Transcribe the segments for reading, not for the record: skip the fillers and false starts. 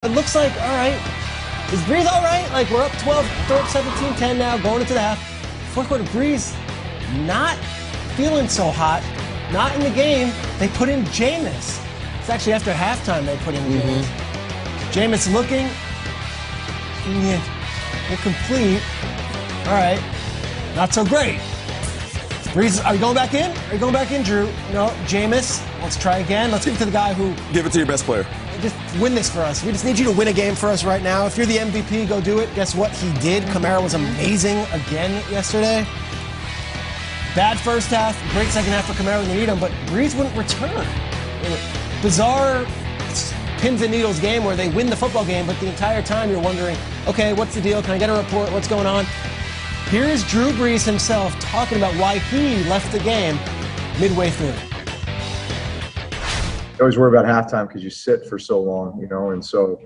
It looks like, all right, is Breeze all right? Like, we're up 12, they're up 17-10 now, going into the half. Fourth quarter, Breeze not feeling so hot, not in the game. They put in Jameis. It's actually after halftime they put in Jameis. Jameis looking incomplete. All right, not so great. Breeze, are you going back in? Are you going back in, Drew? No, Jameis, let's try again. Let's give it to the guy who... Give it to your best player. Just win this for us. We just need you to win a game for us right now. If you're the MVP, go do it. Guess what? He did. Kamara was amazing again yesterday. Bad first half, great second half for Kamara when they need him, but Breeze wouldn't return. Bizarre pins and needles game where they win the football game, but the entire time you're wondering, okay, what's the deal? Can I get a report? What's going on? Here's Drew Brees himself talking about why he left the game midway through. I always worry about halftime because you sit for so long, you know, and so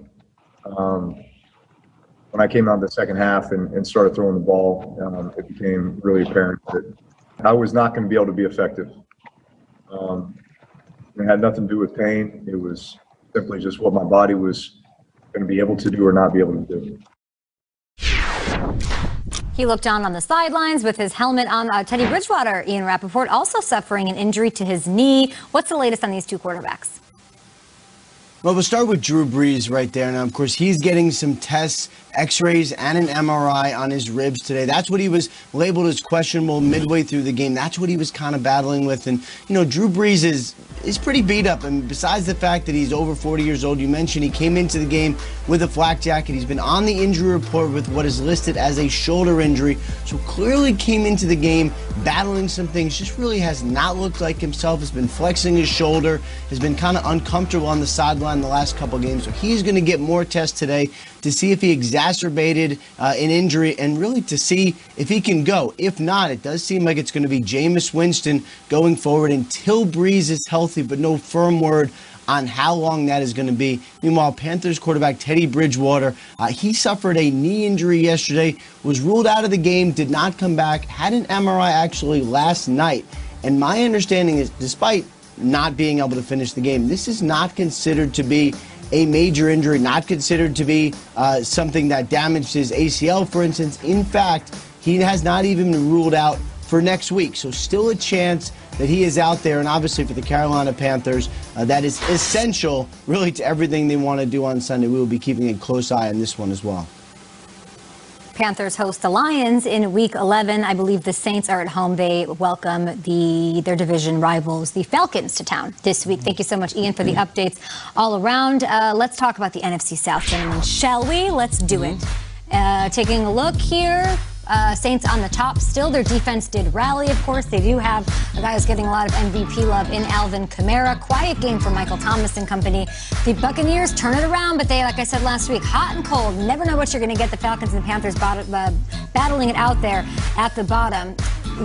when I came out in the second half and started throwing the ball, it became really apparent that I was not going to be able to be effective. It had nothing to do with pain. It was simply just what my body was going to be able to do or not be able to do. He looked on the sidelines with his helmet on. Teddy Bridgewater, Ian Rappaport, also suffering an injury to his knee. What's the latest on these two quarterbacks? Well, we'll start with Drew Brees right there. Now, of course, he's getting some tests, x-rays, and an MRI on his ribs today. That's what he was labeled as questionable midway through the game. That's what he was kind of battling with. And, you know, Drew Brees is pretty beat up. And besides the fact that he's over 40 years old, you mentioned he came into the game with a flak jacket. He's been on the injury report with what is listed as a shoulder injury. So clearly came into the game battling some things. Just really has not looked like himself. Has been flexing his shoulder. Has been kind of uncomfortable on the sideline the last couple games. So he's going to get more tests today to see if he exacerbated an injury and really to see if he can go. If not, it does seem like it's going to be Jameis Winston going forward until Brees is healthy, but no firm word on how long that is going to be. Meanwhile, Panthers quarterback Teddy Bridgewater, he suffered a knee injury yesterday, was ruled out of the game, did not come back, had an MRI actually last night. And my understanding is, despite not being able to finish the game, this is not considered to be a major injury, not considered to be something that damaged his ACL, for instance. In fact, he has not even been ruled out for next week. So still a chance that he is out there. And obviously for the Carolina Panthers, that is essential really to everything they want to do on Sunday. We will be keeping a close eye on this one as well. Panthers host the Lions in Week 11. I believe the Saints are at home. They welcome their division rivals, the Falcons, to town this week. Thank you so much, Ian, for the updates all around. Let's talk about the NFC South, gentlemen, shall we? Let's do it. Taking a look here. Saints on the top still. Their defense did rally, of course. They do have a guy who's getting a lot of MVP love in Alvin Kamara. Quiet game for Michael Thomas and company. The Buccaneers turn it around, but they, like I said last week, hot and cold. Never know what you're going to get. The Falcons and the Panthers battling it out there at the bottom.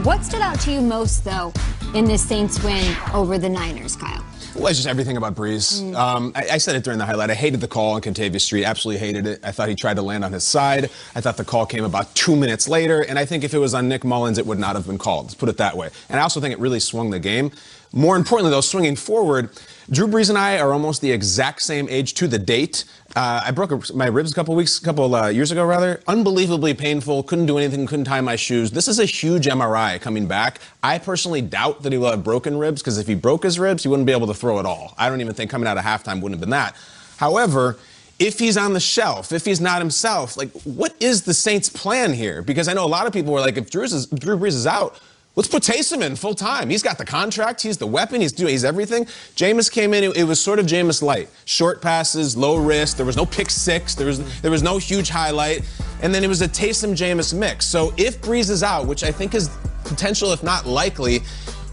What stood out to you most, though, in this Saints win over the Niners, Kyle? Well, it's just everything about Breeze. I said it during the highlight. I hated the call on Contavious Street. Absolutely hated it. I thought he tried to land on his side. I thought the call came about 2 minutes later. And I think if it was on Nick Mullins, it would not have been called. Let's put it that way. And I also think it really swung the game. More importantly, though, swinging forward, Drew Brees and I are almost the exact same age to the date. I broke my ribs a couple years ago, rather. Unbelievably painful. Couldn't do anything. Couldn't tie my shoes. This is a huge MRI coming back. I personally doubt that he will have broken ribs, because if he broke his ribs, he wouldn't be able to throw at all. I don't even think coming out of halftime wouldn't have been that. However, if he's on the shelf, if he's not himself, like, what is the Saints' plan here? Because I know a lot of people were like, if Drew Brees is out, let's put Taysom in full time. He's got the contract. He's the weapon. He's everything. Jameis came in. It was sort of Jameis light. Short passes, low risk. There was no pick six. There was no huge highlight. And then it was a Taysom-Jameis mix. So if Brees is out, which I think is potential, if not likely,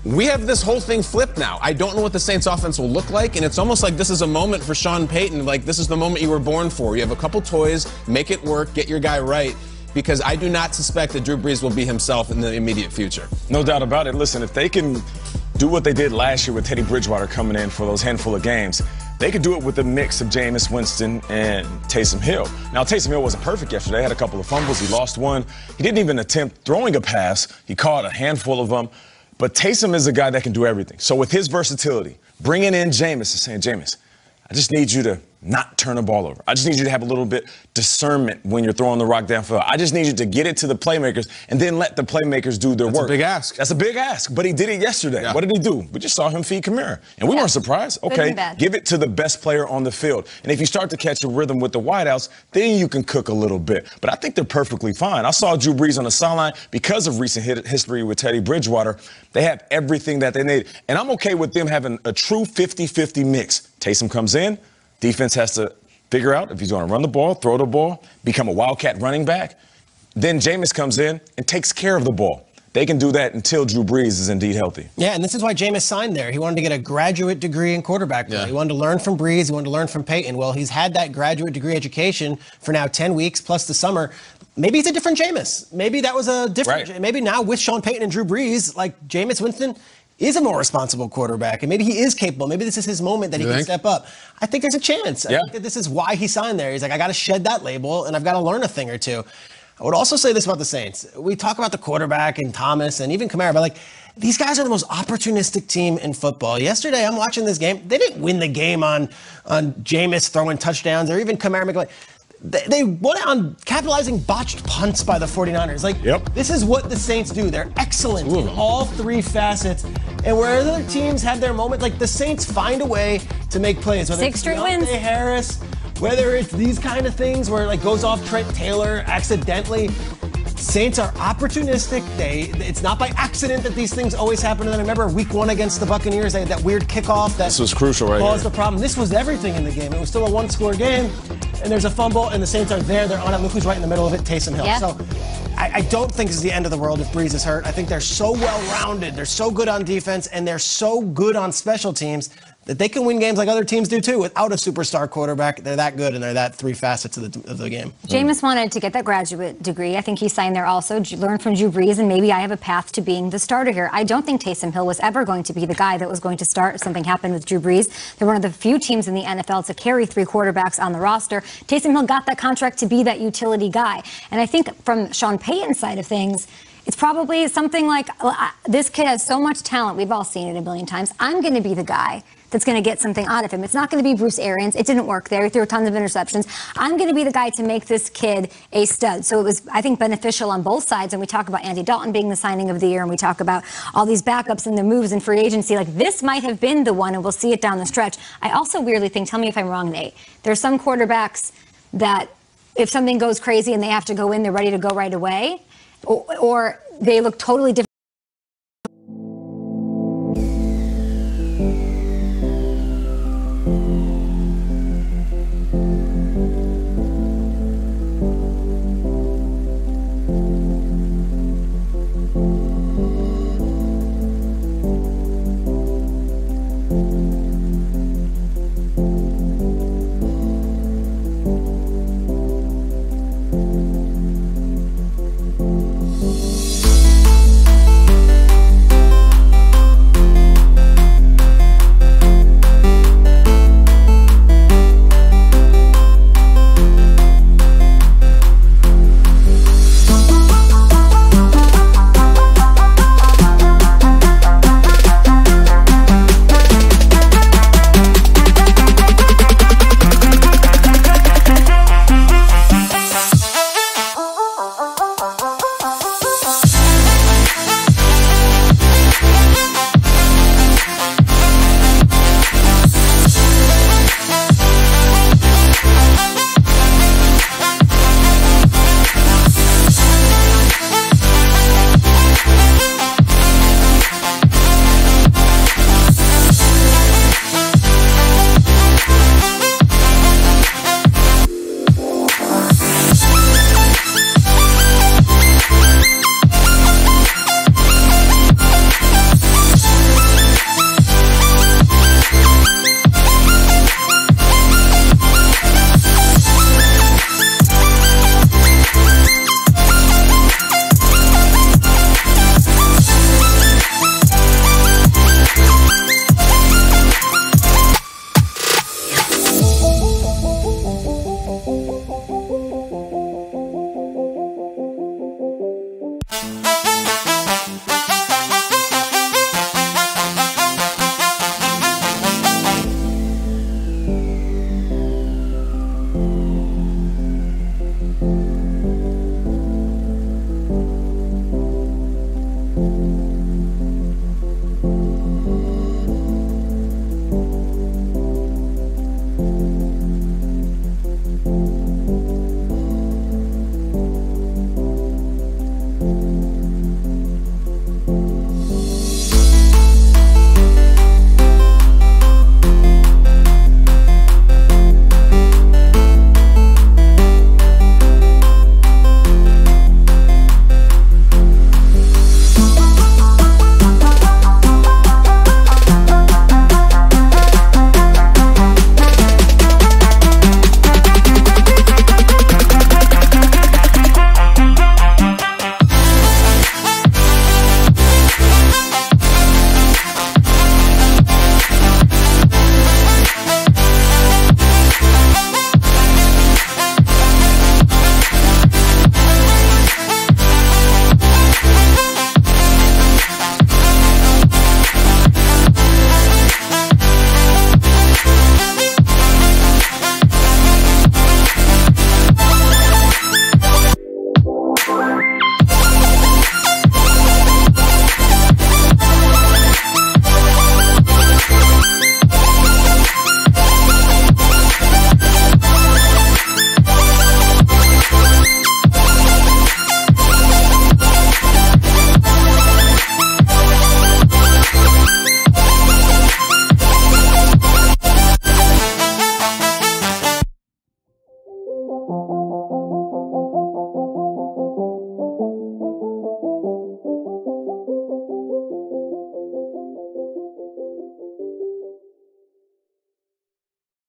we have this whole thing flipped now. I don't know what the Saints offense will look like, and it's almost like this is a moment for Sean Payton. Like, this is the moment you were born for. You have a couple toys, make it work, get your guy right. Because I do not suspect that Drew Brees will be himself in the immediate future. No doubt about it. Listen, if they can do what they did last year with Teddy Bridgewater coming in for those handful of games, they could do it with a mix of Jameis Winston and Taysom Hill. Now, Taysom Hill wasn't perfect yesterday. He had a couple of fumbles. He lost one. He didn't even attempt throwing a pass. He caught a handful of them. But Taysom is a guy that can do everything. So with his versatility, bringing in Jameis and saying, Jameis, I just need you to not turn the ball over. I just need you to have a little bit discernment when you're throwing the rock downfield. I just need you to get it to the playmakers and then let the playmakers do their work. That's a big ask. That's a big ask, but he did it yesterday. Yeah. What did he do? We just saw him feed Kamara, and we weren't surprised. Okay, give it to the best player on the field. And if you start to catch a rhythm with the wideouts, then you can cook a little bit. But I think they're perfectly fine. I saw Drew Brees on the sideline because of recent history with Teddy Bridgewater. They have everything that they need. And I'm okay with them having a true 50-50 mix. Taysom comes in. Defense has to figure out if he's going to run the ball, throw the ball, become a wildcat running back. Then Jameis comes in and takes care of the ball. They can do that until Drew Brees is indeed healthy. Yeah, and this is why Jameis signed there. He wanted to get a graduate degree in quarterback play. Yeah. He wanted to learn from Brees. He wanted to learn from Peyton. Well, he's had that graduate degree education for now 10 weeks plus the summer. Maybe he's a different Jameis. Maybe that was a different. Right. Maybe now with Sean Payton and Drew Brees, like Jameis Winston is a more responsible quarterback, and maybe he is capable. Maybe this is his moment that he can step up. I think there's a chance. I think that this is why he signed there. He's like, I got to shed that label, and I've got to learn a thing or two. I would also say this about the Saints. We talk about the quarterback and Thomas and even Kamara, but like these guys are the most opportunistic team in football. Yesterday, I'm watching this game. They didn't win the game on Jameis throwing touchdowns or even Kamara making. They won on capitalizing botched punts by the 49ers. Like, this is what the Saints do. They're excellent in all three facets. And where other teams have their moment, like the Saints find a way to make plays. Whether 6 straight wins. Harris, whether it's these kind of things where it like goes off Trent Taylor accidentally. Saints are opportunistic. It's not by accident that these things always happen to them. Remember week 1 against the Buccaneers, they had that weird kickoff that this was crucial right caused the problem. This was everything in the game. It was still a 1-score game, and there's a fumble, and the Saints are there. They're on it. Look who's right in the middle of it, Taysom Hill. Yeah. So I don't think this is the end of the world if Brees is hurt. I think they're so well-rounded. They're so good on defense, and they're so good on special teams that they can win games like other teams do too without a superstar quarterback. They're that good, and they're that three facets of the game. Jameis wanted to get that graduate degree. I think he signed there also, learn from Drew Brees, and maybe I have a path to being the starter here. I don't think Taysom Hill was ever going to be the guy that was going to start if something happened with Drew Brees. They're one of the few teams in the NFL to carry 3 quarterbacks on the roster. Taysom Hill got that contract to be that utility guy. And I think from Sean Payton's side of things, it's probably something like, this kid has so much talent. We've all seen it a million times. I'm going to be the guy that's going to get something out of him. It's not going to be Bruce Arians. It didn't work there. He threw tons of interceptions. I'm going to be the guy to make this kid a stud. So it was, I think, beneficial on both sides. And we talk about Andy Dalton being the signing of the year, and we talk about all these backups and the moves in free agency. Like, this might have been the one, and we'll see it down the stretch. I also weirdly think, tell me if I'm wrong, Nate, there's some quarterbacks that if something goes crazy and they have to go in, they're ready to go right away, or they look totally different.